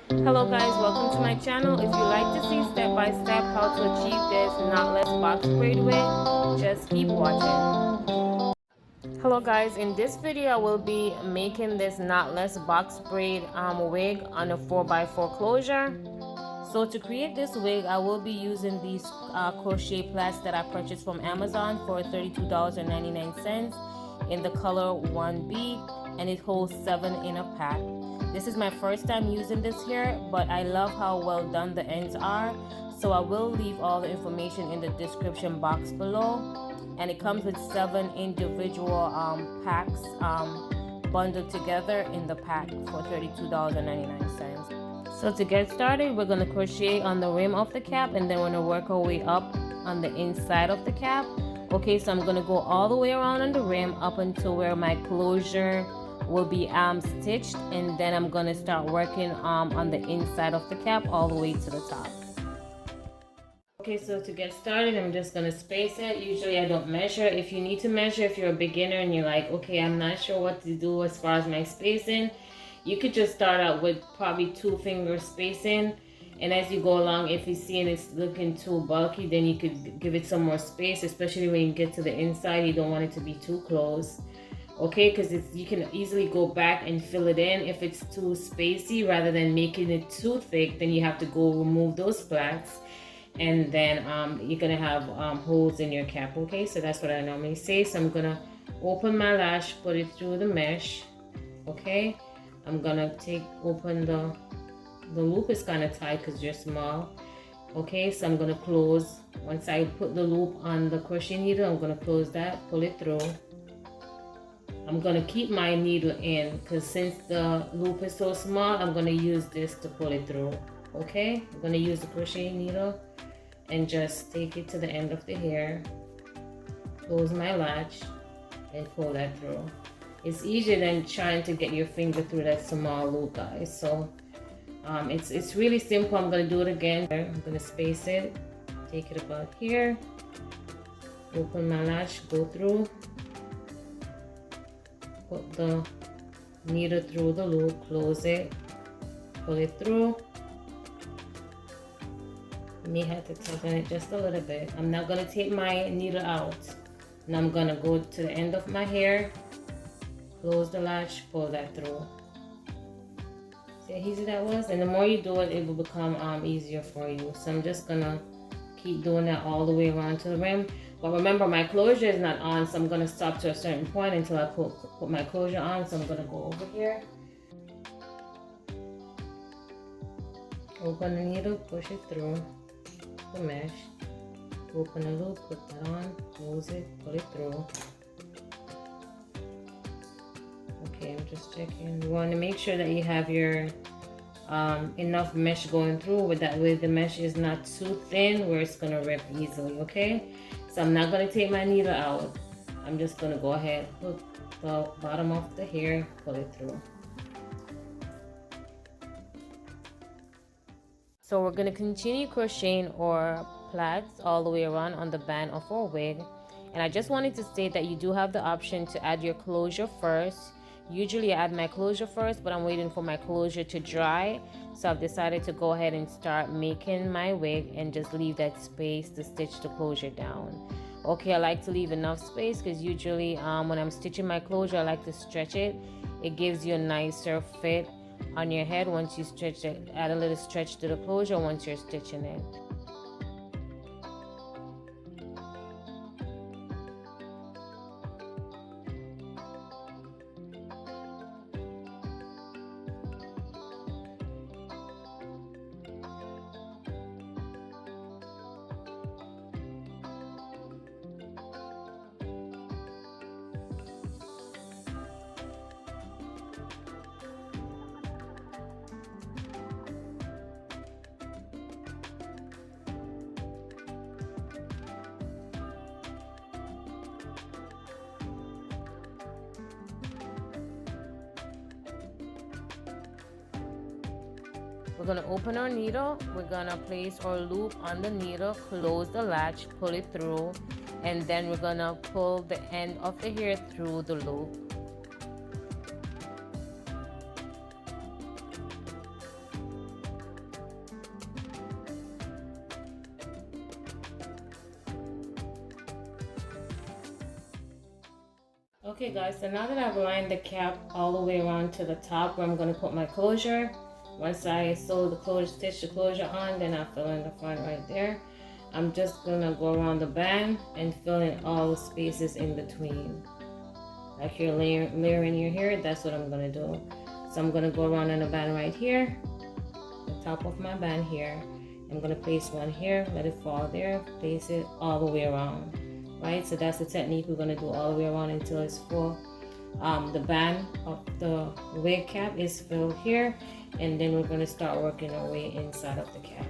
Hello guys, welcome to my channel. If you like to see step by step how to achieve this knotless box braid wig, just keep watching. Hello guys, in this video I will be making this knotless box braid wig on a 4x4 closure. So to create this wig, I will be using these crochet plats that I purchased from Amazon for $32.99 in the color 1B, and it holds 7 in a pack. This is my first time using this here, but I love how well done the ends are. So I will leave all the information in the description box below. And it comes with 7 individual packs bundled together in the pack for $32.99. So to get started, we're going to crochet on the rim of the cap, and then we're going to work our way up on the inside of the cap. Okay, so I'm going to go all the way around on the rim up until where my closure will be stitched, and then I'm going to start working on the inside of the cap all the way to the top. Okay, so to get started, I'm just going to space it. Usually I don't measure. If you need to measure, if you're a beginner and you're like, okay, I'm not sure what to do as far as my spacing, you could just start out with probably 2-finger spacing, and as you go along, if you see it's looking too bulky, then you could give it some more space, especially when you get to the inside. You don't want it to be too close, okay, because you can easily go back and fill it in. If it's too spacey, rather than making it too thick, then you have to go remove those plats, and then you're gonna have holes in your cap. Okay, so that's what I normally say. So I'm gonna open my lash, put it through the mesh. Okay, I'm gonna open the loop. Is kind of tight because you're small. Okay, so I'm gonna close. Once I put the loop on the crochet needle, I'm gonna close that, pull it through. I'm gonna keep my needle in because since the loop is so small, I'm gonna use this to pull it through. Okay, I'm gonna use the crochet needle and just take it to the end of the hair, close my latch, and pull that through. It's easier than trying to get your finger through that small loop, guys. So it's really simple. I'm gonna do it again. I'm gonna space it, take it about here, open my latch, go through, put the needle through the loop, close it, pull it through. You may have to tighten it just a little bit. I'm not gonna take my needle out. Now I'm gonna go to the end of my hair, close the latch, pull that through. See how easy that was? And the more you do it, it will become easier for you. So I'm just gonna keep doing that all the way around to the rim. But remember, my closure is not on, so I'm gonna stop to a certain point until I put my closure on. So I'm gonna go over here, open the needle, push it through the mesh, open the loop, put that on, close it, pull it through. Okay, I'm just checking. You want to make sure that you have your enough mesh going through, with that way the mesh is not too thin where it's gonna rip easily. Okay, so I'm not gonna take my needle out. I'm just gonna go ahead, hook the bottom of the hair, pull it through. So we're gonna continue crocheting our plats all the way around on the band of our wig. And I just wanted to state that you do have the option to add your closure first. Usually I add my closure first, but I'm waiting for my closure to dry. So I've decided to go ahead and start making my wig and just leave that space to stitch the closure down. Okay, I like to leave enough space because usually when I'm stitching my closure, I like to stretch it. It gives you a nicer fit on your head once you stretch it. Add a little stretch to the closure once you're stitching it. We're going to open our needle, we're going to place our loop on the needle, close the latch, pull it through, and then we're going to pull the end of the hair through the loop. Okay guys, so now that I've lined the cap all the way around to the top where I'm going to put my closure, once I sew the closure, stitch the closure on, then I fill in the front right there. I'm just going to go around the band and fill in all the spaces in between. Like you're layering your hair, that's what I'm going to do. So I'm going to go around in the band right here, the top of my band here. I'm going to place one here, let it fall there, place it all the way around. Right, so that's the technique we're going to do all the way around until it's full. The band of the wig cap is filled here, and then we're going to start working our way inside of the cap.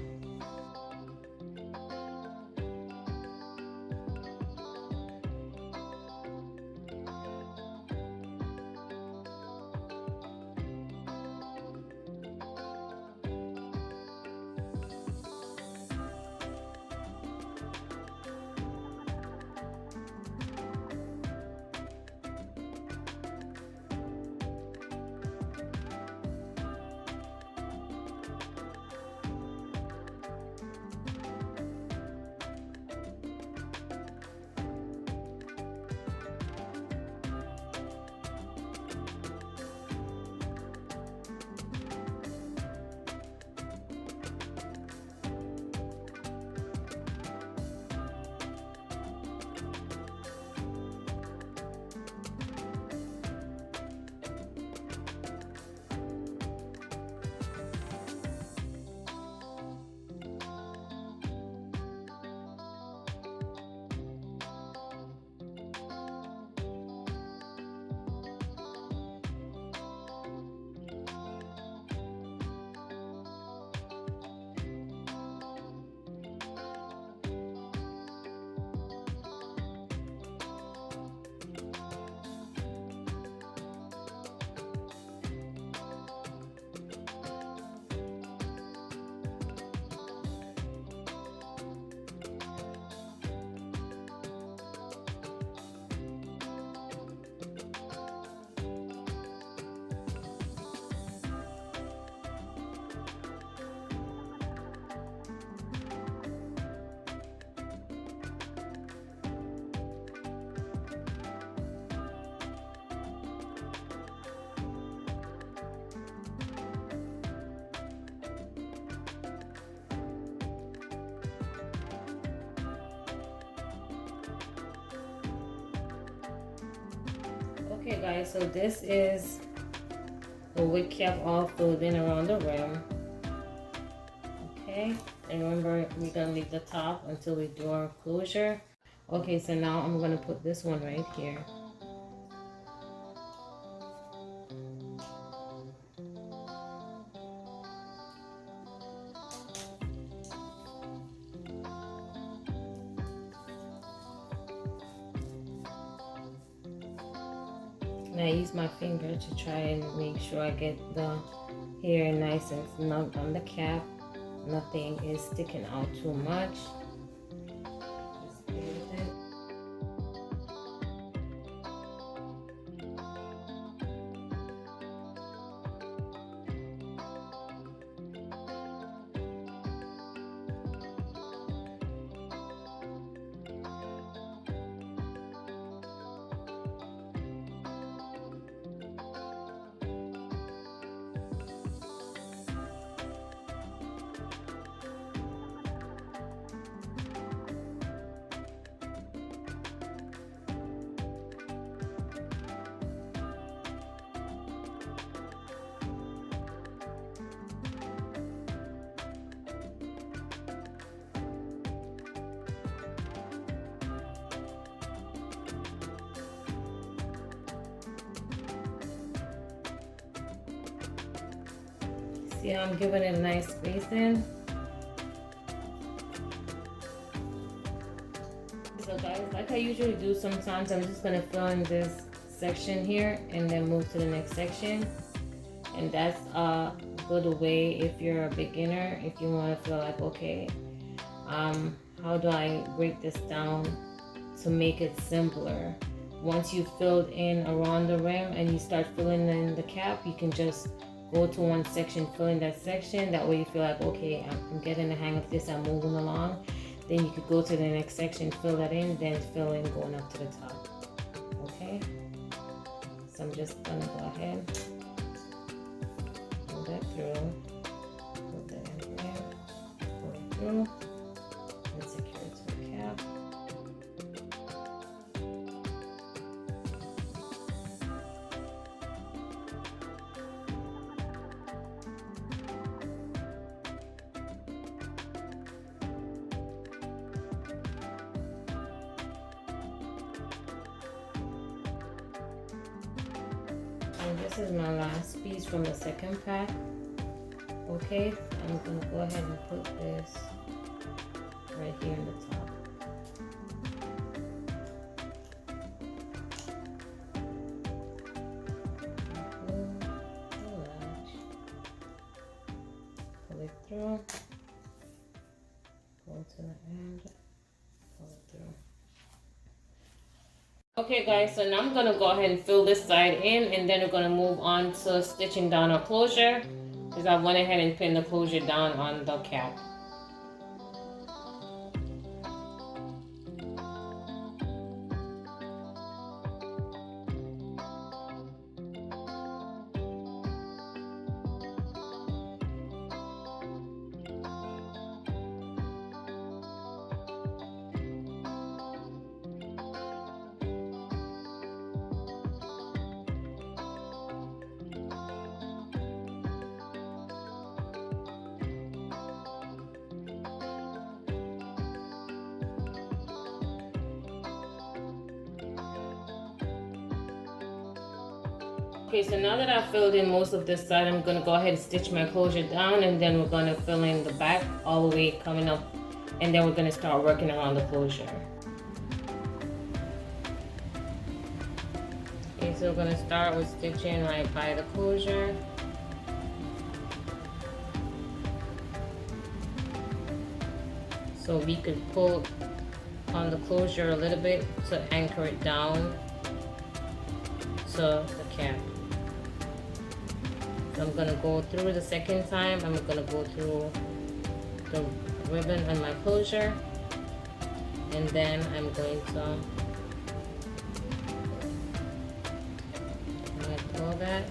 Okay guys, so this is the wig cap all filled in around the rim. Okay, and remember we're gonna leave the top until we do our closure. Okay, so now I'm gonna put this one right here. And I use my finger to try and make sure I get the hair nice and snug on the cap. Nothing is sticking out too much. Just play with it. See how I'm giving it a nice spacing. So guys, like I usually do sometimes, I'm just gonna fill in this section here and then move to the next section. And that's a good way if you're a beginner, if you want to feel like, okay, how do I break this down to make it simpler? Once you've filled in around the rim and you start filling in the cap, you can just go to one section, fill in that section. That way you feel like, okay, I'm getting the hang of this, I'm moving along. Then you could go to the next section, fill that in, then fill in going up to the top. Okay? So I'm just gonna go ahead, pull that through, pull that in there, pull it through, and secure it to the cap. And this is my last piece from the second pack. Okay, I'm gonna go ahead and put this right here in the top. Pull it through, pull to the end, pull it through. Okay guys, so now I'm going to go ahead and fill this side in, and then we're going to move on to stitching down our closure, because I went ahead and pinned the closure down on the cap. Okay, so now that I've filled in most of this side, I'm going to go ahead and stitch my closure down, and then we're going to fill in the back all the way coming up, and then we're going to start working around the closure. Okay, so we're going to start with stitching right by the closure. So we could pull on the closure a little bit to anchor it down to the cap. So I'm gonna go through the second time. I'm gonna go through the ribbon on my closure, and then I'm going to pull that.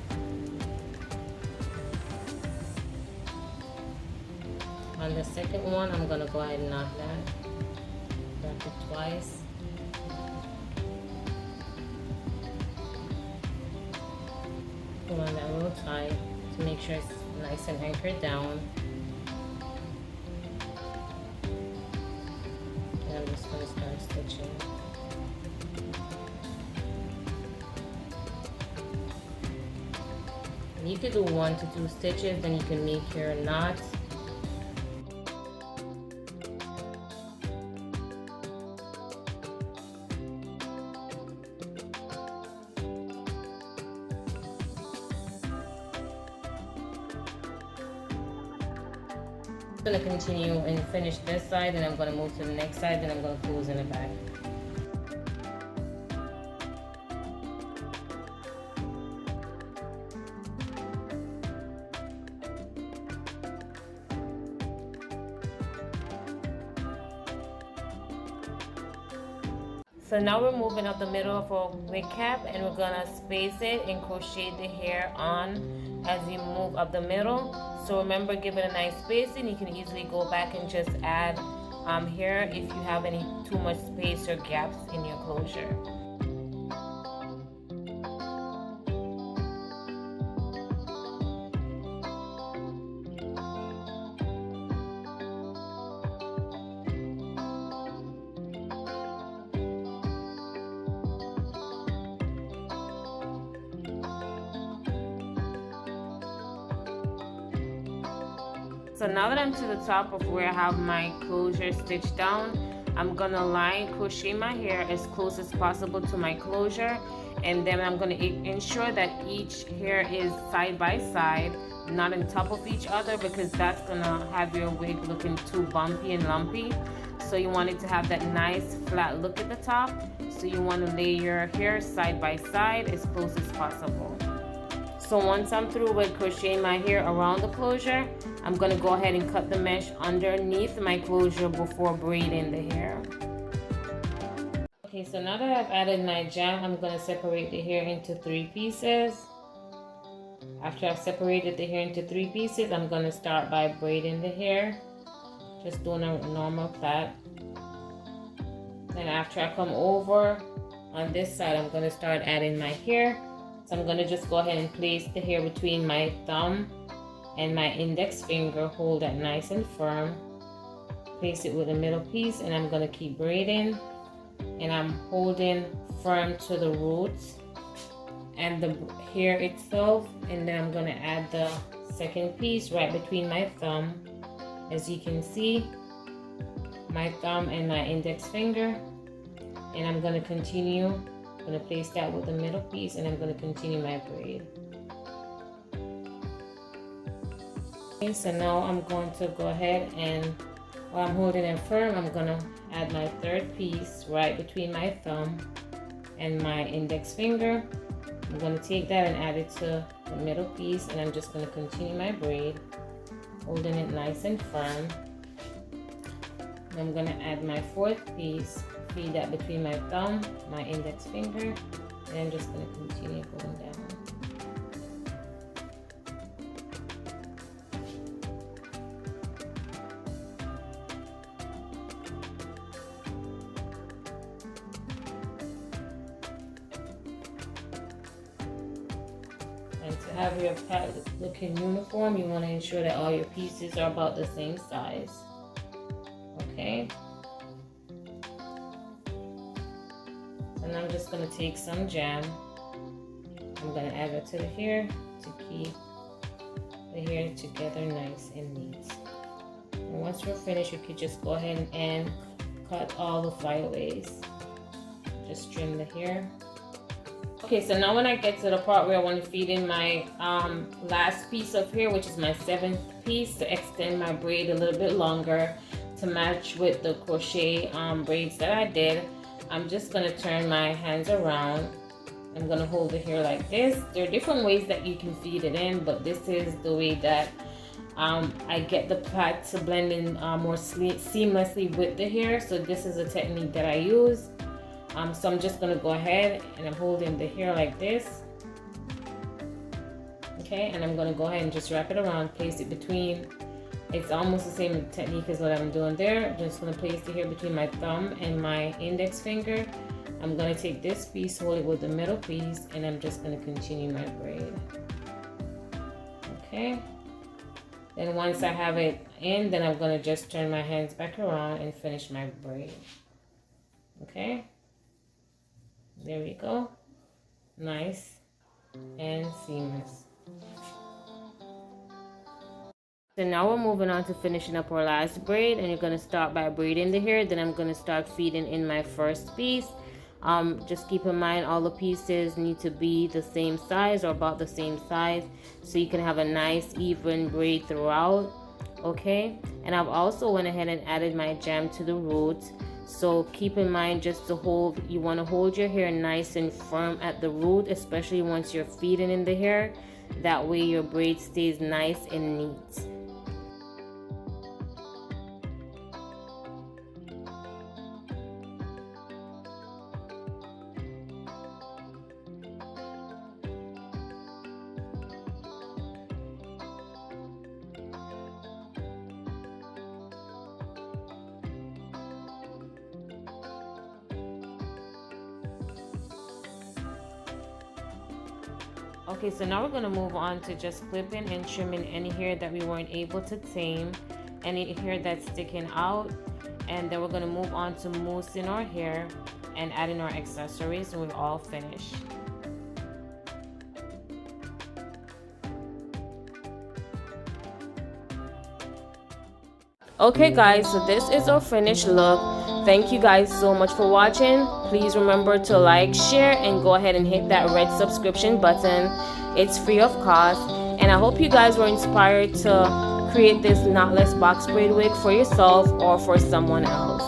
On the second one, I'm gonna go ahead and knot that. Knot it twice. Pull on that real tight to make sure it's nice and anchored down. And I'm just going to start stitching. And you could do 1 to 2 stitches, then you can make your knots. I'm going to continue and finish this side, and I'm going to move to the next side, then I'm going to close in the back. So now we're moving up the middle of our wig cap, and we're gonna space it and crochet the hair on as you move up the middle. So remember, give it a nice spacing. You can easily go back and just add hair if you have any too much space or gaps in your closure. So now that I'm to the top of where I have my closure stitched down, I'm gonna line crochet my hair as close as possible to my closure, and then I'm gonna ensure that each hair is side by side, not on top of each other, because that's gonna have your wig looking too bumpy and lumpy. So you want it to have that nice flat look at the top. So you want to lay your hair side by side as close as possible. So once I'm through with crocheting my hair around the closure, I'm going to go ahead and cut the mesh underneath my closure before braiding the hair. Okay, so now that I've added my jam, I'm going to separate the hair into 3 pieces. After I've separated the hair into 3 pieces, I'm going to start by braiding the hair. Just doing a normal plait. Then after I come over on this side, I'm going to start adding my hair. So I'm going to just go ahead and place the hair between my thumb and my index finger. Hold that nice and firm. Place it with a middle piece, and I'm going to keep braiding. And I'm holding firm to the roots and the hair itself, and then I'm going to add the second piece right between my thumb. As you can see, my thumb and my index finger, and I'm going to continue. I'm going to place that with the middle piece, and I'm going to continue my braid. Okay, so now I'm going to go ahead, and while I'm holding it firm, I'm going to add my third piece right between my thumb and my index finger. I'm going to take that and add it to the middle piece, and I'm just going to continue my braid, holding it nice and firm. And I'm going to add my fourth piece, feed that between my thumb, my index finger, and I'm just going to continue going down. And to have your pattern looking uniform, you want to ensure that all your pieces are about the same size. Okay. And I'm just going to take some jam. I'm going to add it to the hair to keep the hair together nice and neat. And once we're finished, you could just go ahead and cut all the flyaways. Just trim the hair. Okay, so now when I get to the part where I want to feed in my last piece of hair, which is my 7th piece, to extend my braid a little bit longer to match with the crochet braids that I did, I'm just going to turn my hands around. I'm going to hold the hair like this. There are different ways that you can feed it in, but this is the way that I get the plait to blend in more seamlessly with the hair. So this is a technique that I use. So I'm just going to go ahead and I'm holding the hair like this. Okay, and I'm going to go ahead and just wrap it around, place it between. It's almost the same technique as what I'm doing there. I'm just going to place the hair between my thumb and my index finger. I'm going to take this piece, hold it with the middle piece, and I'm just going to continue my braid. Okay. Then once I have it in, then I'm going to just turn my hands back around and finish my braid. Okay. There we go. Nice and seamless. So now we're moving on to finishing up our last braid, and you're going to start by braiding the hair. Then I'm going to start feeding in my first piece. Just keep in mind all the pieces need to be the same size or about the same size so you can have a nice even braid throughout. Okay, and I've also went ahead and added my jam to the roots. So keep in mind just to hold, you want to hold your hair nice and firm at the root, especially once you're feeding in the hair. That way your braid stays nice and neat. Okay, so now we're going to move on to just clipping and trimming any hair that we weren't able to tame, any hair that's sticking out, and then we're going to move on to moussing our hair and adding our accessories, and we're all finished. Okay guys, so this is our finished look. Thank you guys so much for watching. Please remember to like, share, and go ahead and hit that red subscription button. It's free of cost, and I hope you guys were inspired to create this knotless box braid wig for yourself or for someone else.